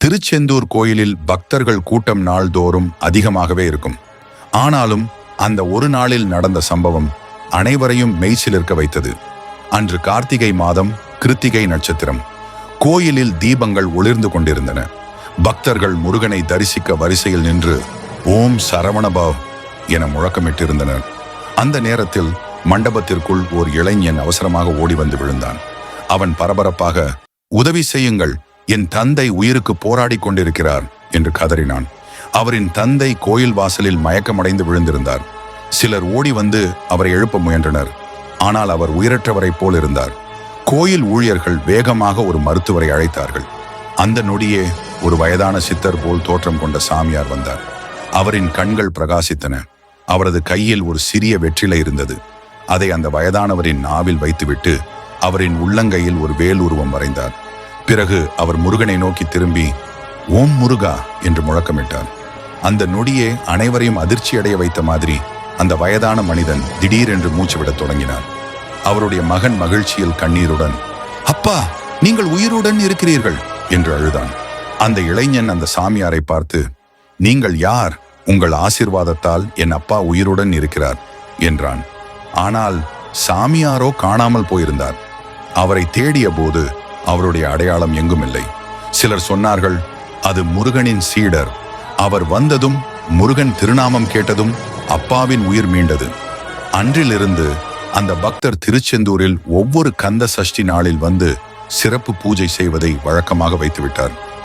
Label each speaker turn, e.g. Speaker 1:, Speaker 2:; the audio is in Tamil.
Speaker 1: திருச்செந்தூர் கோயிலில் பக்தர்கள் கூட்டம் நாள்தோறும் அதிகமாகவே இருக்கும். ஆனாலும் அந்த ஒரு நாளில் நடந்த சம்பவம் அனைவரையும் மெய்சிலிர்க்க வைத்தது. அன்று கார்த்திகை மாதம், கிருத்திகை நட்சத்திரம். கோயிலில் தீபங்கள் ஒளிர்ந்து கொண்டிருந்தன. பக்தர்கள் முருகனை தரிசிக்க வரிசையில் நின்று ஓம் சரவணபவ் என முழக்கமிட்டிருந்தனர். அந்த நேரத்தில் மண்டபத்திற்குள் ஓர் இளைஞன் அவசரமாக ஓடி வந்து விழுந்தான். அவன் பரபரப்பாக, உதவி செய்யுங்கள், என் தந்தை உயிருக்கு போராடி கொண்டிருக்கிறார் என்று கதறினான். அவரின் தந்தை கோயில் வாசலில் மயக்கமடைந்து விழுந்திருந்தார். சிலர் ஓடி வந்து அவரை எழுப்ப முயன்றனர். ஆனால் அவர் உயிரற்றவரைப் போல் இருந்தார். கோயில் ஊழியர்கள் வேகமாக ஒரு மருத்துவரை அழைத்தார்கள். அந்த நொடியே ஒரு வயதான சித்தர் போல் தோற்றம் கொண்ட சாமியார் வந்தார். அவரின் கண்கள் பிரகாசித்தன. அவரது கையில் ஒரு சிறிய வெற்றிலை இருந்தது. அதை அந்த வயதானவரின் நாவில் வைத்துவிட்டு அவரின் உள்ளங்கையில் ஒரு வேல் உருவம் வரைந்தார். பிறகு அவர் முருகனை நோக்கி திரும்பி ஓம் முருகா என்று முழக்கமிட்டார். அந்த நொடியே அனைவரையும் அதிர்ச்சியடைய வைத்த மாதிரி அந்த வயதான மனிதன் திடீரென்று மூச்சு விடத் தொடங்கினார். அவருடைய மகன் மகிழ்ச்சியில் கண்ணீருடன், அப்பா, நீங்கள் உயிருடன் இருக்கிறீர்கள் என்று அழுதான். அந்த இளைஞன் அந்த சாமியாரை பார்த்து, நீங்கள் யார்? உங்கள் ஆசீர்வாதத்தால் என் அப்பா உயிருடன் இருக்கிறார் என்றான். ஆனால் சாமியாரோ காணாமல் போயிருந்தார். அவரை தேடிய போது அவருடைய அடையாளம் எங்கும் இல்லை. சிலர் சொன்னார்கள், அது முருகனின் சீடர். அவர் வந்ததும், முருகன் திருநாமம் கேட்டதும் அப்பாவின் உயிர் மீண்டது. அன்றிலிருந்து அந்த பக்தர் திருச்செந்தூரில் ஒவ்வொரு கந்த சஷ்டி நாளில் வந்து சிறப்பு பூஜை செய்வதை வழக்கமாக வைத்துவிட்டார்.